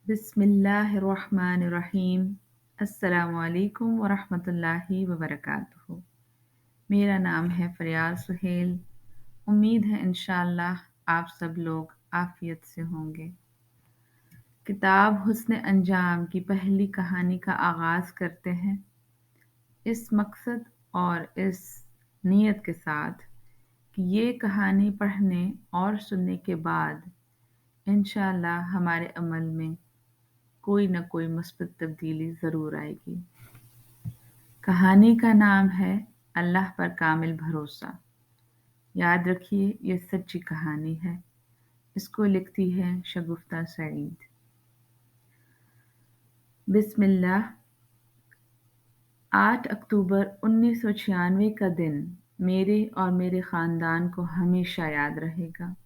बिस्मिल्लाहिर्रहमानिर्रहीम। अस्सलामु अलैकुम वरहमतुल्लाहि वबरकातुहू। मेरा नाम है फरियाल सुहेल। उम्मीद है इंशाअल्लाह आप सब लोग आफियत से होंगे। किताब हुस्न अंजाम की पहली कहानी का आगाज़ करते हैं इस मकसद और इस नीयत के साथ कि ये कहानी पढ़ने और सुनने के बाद इंशाअल्लाह हमारे अमल में कोई न कोई मुस्बत तब्दीली ज़रूर आएगी। कहानी का नाम है अल्लाह पर कामिल भरोसा। याद रखिए ये सच्ची कहानी है। इसको लिखती है शगुफ्ता सईद। बिस्मिल्लाह। 8 अक्टूबर 1996 का दिन मेरे और मेरे ख़ानदान को हमेशा याद रहेगा।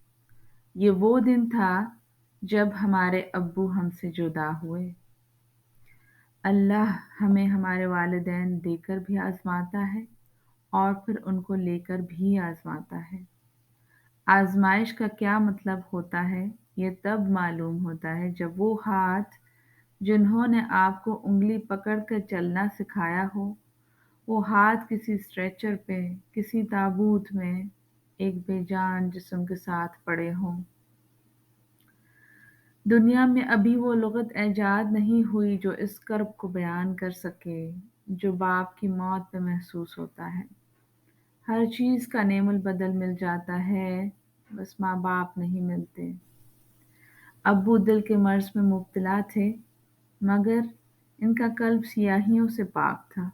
ये वो दिन था जब हमारे अब्बू हमसे जुदा हुए। अल्लाह हमें हमारे वालिदैन देकर भी आज़माता है और फिर उनको लेकर भी आज़माता है। आज़माइश का क्या मतलब होता है ये तब मालूम होता है जब वो हाथ जिन्होंने आपको उँगली पकड़कर चलना सिखाया हो, वो हाथ किसी स्ट्रेचर पे, किसी ताबूत में एक बेजान जिस्म के साथ पड़े हों। दुनिया में अभी वो लुग़त ऐजाद नहीं हुई जो इस कर्ब को बयान कर सके, जो बाप की मौत पे महसूस होता है। हर चीज़ का नेमुल बदल मिल जाता है, बस माँ बाप नहीं मिलते। अब्बू दिल के मर्ज़ में मुब्तला थे, मगर इनका कल्ब सियाहियों से पाक था।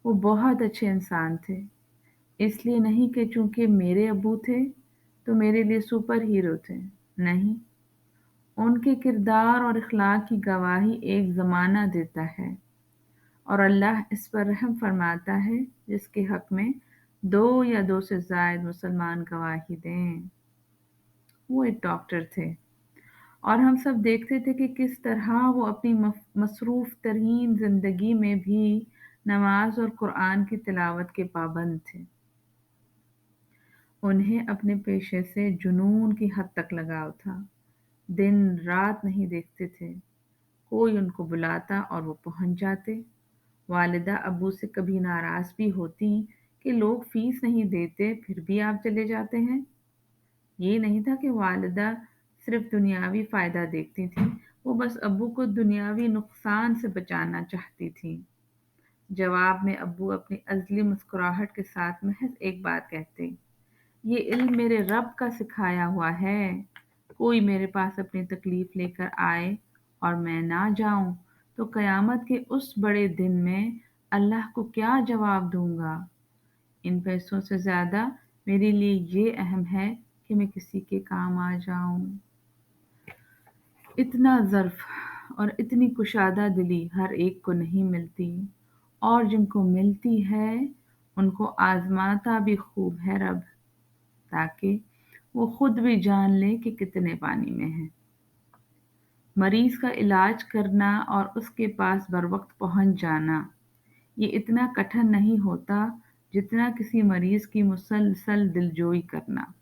वो बहुत अच्छे इंसान थे, इसलिए नहीं कि चूँकि मेरे अब्बू थे तो मेरे लिए सुपर हीरो थे, नहीं। उनके किरदार और इखलाक की गवाही एक ज़माना देता है और अल्लाह इस पर रहम फरमाता है जिसके हक़ में 2 या 2 से ज़ायद मुसलमान गवाही दें। वो एक डॉक्टर थे और हम सब देखते थे कि किस तरह वो अपनी मसरूफ़ तरीन ज़िंदगी में भी नमाज और कुरान की तिलावत के पाबंद थे। उन्हें अपने पेशे से जुनून की हद तक लगाव था। दिन रात नहीं देखते थे। कोई उनको बुलाता और वो पहुंच जाते। वालिदा अब्बू से कभी नाराज़ भी होती कि लोग फीस नहीं देते फिर भी आप चले जाते हैं। ये नहीं था कि वालिदा सिर्फ दुनियावी फ़ायदा देखती थीं, वो बस अब्बू को दुनियावी नुकसान से बचाना चाहती थीं। जवाब में अब्बू अपनी अज़ली मुस्कुराहट के साथ महज एक बात कहते, ये इल्म मेरे रब का सिखाया हुआ है। कोई मेरे पास अपनी तकलीफ़ लेकर आए और मैं ना जाऊं तो क़यामत के उस बड़े दिन में अल्लाह को क्या जवाब दूंगा। इन पैसों से ज़्यादा मेरे लिए ये अहम है कि मैं किसी के काम आ जाऊं। इतना ज़र्फ़ और इतनी कुशादा दिली हर एक को नहीं मिलती और जिनको मिलती है उनको आज़माता भी खूब है रब, ताकि वो खुद भी जान ले कि कितने पानी में है। मरीज़ का इलाज करना और उसके पास बरवक्त पहुंच जाना ये इतना कठिन नहीं होता जितना किसी मरीज़ की मुसलसल दिलजोई करना।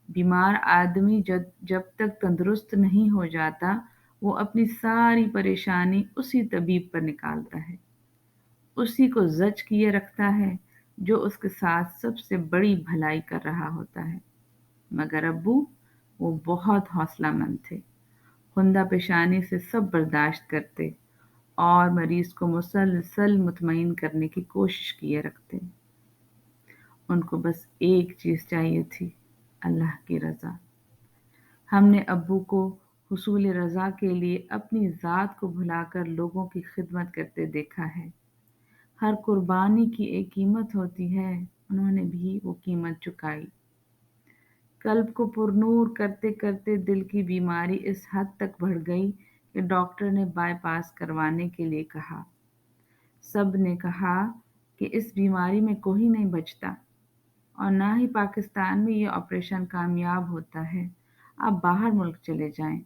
बीमार आदमी जब तक तंदुरुस्त नहीं हो जाता वो अपनी सारी परेशानी उसी तबीब पर निकालता है, उसी को जज किए रखता है जो उसके साथ सबसे बड़ी भलाई कर रहा होता है। मगर अब्बू वो बहुत हौसलामंद थे, खुंदा पेशानी से सब बर्दाश्त करते और मरीज़ को मुसलसल मुतमईन करने की कोशिश किए रखते। उनको बस एक चीज़ चाहिए थी, अल्लाह की रज़ा। हमने अब्बू को हुसूल रज़ा के लिए अपनी ज़ात को भुलाकर लोगों की खिदमत करते देखा है। हर कुर्बानी की एक कीमत होती है, उन्होंने भी वो कीमत चुकाई। कल्ब को पुरनूर करते करते दिल की बीमारी इस हद तक बढ़ गई कि डॉक्टर ने बाईपास करवाने के लिए कहा। सब ने कहा कि इस बीमारी में कोई नहीं बचता और ना ही पाकिस्तान में ये ऑपरेशन कामयाब होता है, आप बाहर मुल्क चले जाएं।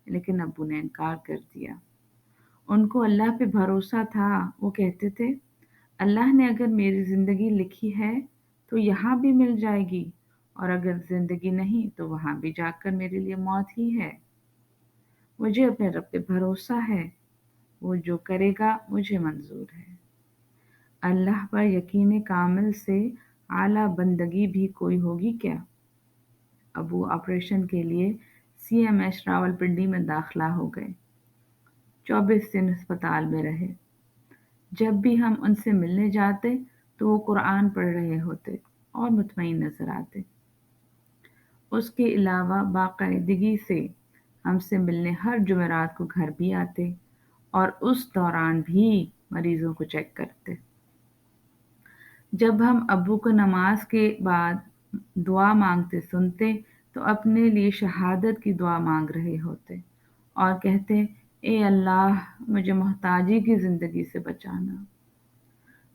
लेकिन अब्बू ने इनकार कर दिया। उनको अल्लाह पे भरोसा था। वो कहते थे, अल्लाह ने अगर मेरी ज़िंदगी लिखी है तो यहाँ भी मिल जाएगी और अगर ज़िंदगी नहीं तो वहाँ भी जाकर मेरे लिए मौत ही है। مجھے اپنے رب پہ بھروسہ ہے، وہ جو کرے گا مجھے منظور ہے۔ اللہ پر یقین کامل سے اعلیٰ بندگی بھی کوئی ہوگی کیا؟ ابو آپریشن کے لیے CMH راولپنڈی میں داخلہ ہو گئے۔ 24 دن اسپتال میں رہے۔ جب بھی ہم ان سے ملنے جاتے تو وہ قرآن پڑھ رہے ہوتے اور مطمئن نظر آتے۔ اس کے علاوہ باقاعدگی سے ہم سے ملنے ہر جمعرات کو گھر بھی آتے اور اس دوران بھی مریضوں کو چیک کرتے۔ جب ہم ابو کو نماز کے بعد دعا مانگتے سنتے تو اپنے لیے شہادت کی دعا مانگ رہے ہوتے اور کہتے، اے اللہ مجھے محتاجی کی زندگی سے بچانا۔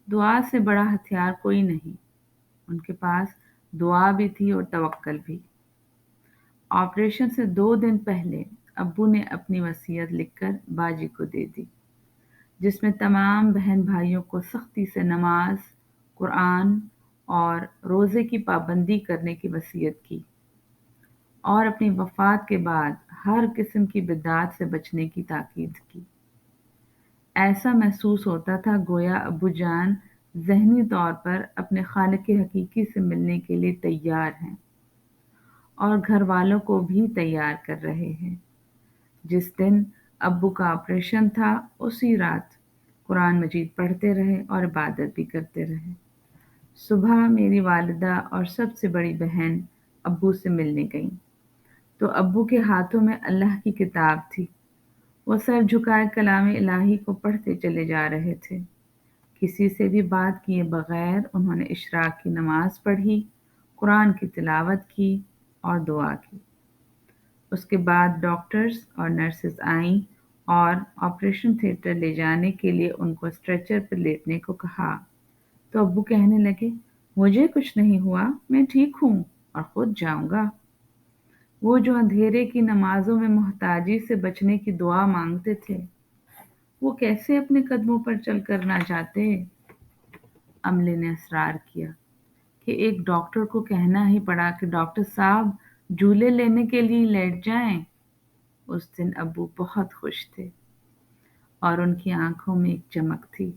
دعا سے بڑا ہتھیار کوئی نہیں۔ ان کے پاس دعا بھی تھی اور توکل بھی۔ آپریشن سے 2 دن پہلے ابو نے اپنی وصیت لکھ کر باجی کو دے دی، جس میں تمام بہن بھائیوں کو سختی سے نماز، قرآن اور روزے کی پابندی کرنے کی وصیت کی اور اپنی وفات کے بعد ہر قسم کی بدعات سے بچنے کی تاکید کی۔ ایسا محسوس ہوتا تھا گویا ابو جان ذہنی طور پر اپنے خالق حقیقی سے ملنے کے لیے تیار ہیں اور گھر والوں کو بھی تیار کر رہے ہیں۔ جس دن ابو کا آپریشن تھا اسی رات قرآن مجید پڑھتے رہے اور عبادت بھی کرتے رہے۔ صبح میری والدہ اور سب سے بڑی بہن ابو سے ملنے گئیں تو ابو کے ہاتھوں میں اللہ کی کتاب تھی۔ وہ سر جھکائے کلام الہی کو پڑھتے چلے جا رہے تھے۔ کسی سے بھی بات کیے بغیر انہوں نے اشراق کی نماز پڑھی، قرآن کی تلاوت کی اور دعا کی۔ اس کے بعد ڈاکٹرز اور نرسز آئیں اور آپریشن تھیٹر لے جانے کے لیے ان کو اسٹریچر پر لیٹنے کو کہا تو ابو کہنے لگے، مجھے کچھ نہیں ہوا، میں ٹھیک ہوں اور خود جاؤں گا۔ وہ جو اندھیرے کی نمازوں میں محتاجی سے بچنے کی دعا مانگتے تھے، وہ کیسے اپنے قدموں پر چل کر نہ جاتے؟ عملے نے اصرار کیا کہ ایک ڈاکٹر کو کہنا ہی پڑا کہ ڈاکٹر صاحب جھولے لینے کے لیے لیٹ جائیں۔ اس دن ابو بہت خوش تھے اور ان کی آنکھوں میں ایک چمک تھی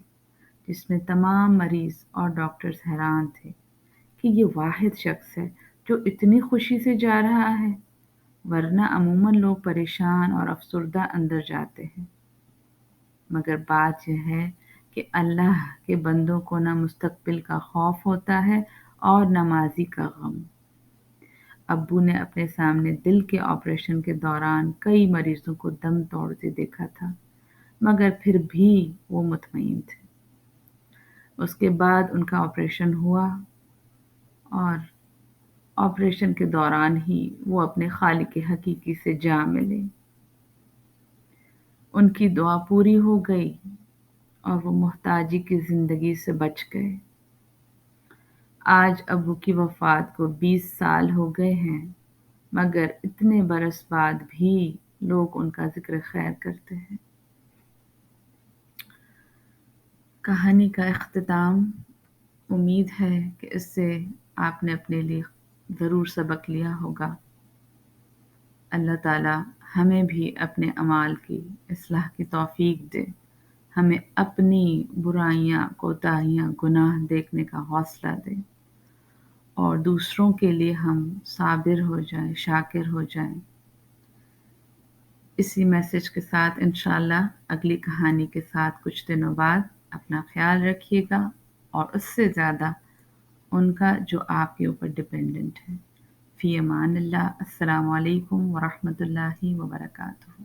جس میں تمام مریض اور ڈاکٹرز حیران تھے کہ یہ واحد شخص ہے جو اتنی خوشی سے جا رہا ہے، ورنہ عموماً لوگ پریشان اور افسردہ اندر جاتے ہیں۔ مگر بات یہ ہے کہ اللہ کے بندوں کو نہ مستقبل کا خوف ہوتا ہے اور نہ ماضی کا غم۔ ابو نے اپنے سامنے دل کے آپریشن کے دوران کئی مریضوں کو دم توڑتے دیکھا تھا، مگر پھر بھی وہ مطمئن تھے۔ اس کے بعد ان کا آپریشن ہوا اور آپریشن کے دوران ہی وہ اپنے خالق حقیقی سے جا ملے۔ ان کی دعا پوری ہو گئی اور وہ محتاجی کی زندگی سے بچ گئے۔ آج ابو کی وفات کو 20 سال ہو گئے ہیں، مگر اتنے برس بعد بھی لوگ ان کا ذکر خیر کرتے ہیں۔ کہانی کا اختتام، امید ہے کہ اس سے آپ نے اپنے لیے ضرور سبق لیا ہوگا۔ اللہ تعالی ہمیں بھی اپنے اعمال کی اصلاح کی توفیق دے، ہمیں اپنی برائیاں، کوتاہیاں، گناہ دیکھنے کا حوصلہ دے اور دوسروں کے لیے ہم صابر ہو جائیں، شاکر ہو جائیں۔ اسی میسج کے ساتھ انشاءاللہ اگلی کہانی کے ساتھ کچھ دنوں بعد اپنا خیال رکھیے گا اور اس سے زیادہ ان کا جو آپ کے اوپر ڈیپینڈنٹ ہے۔ فی امان اللہ۔ السلام علیکم ورحمۃ اللہ وبرکاتہ۔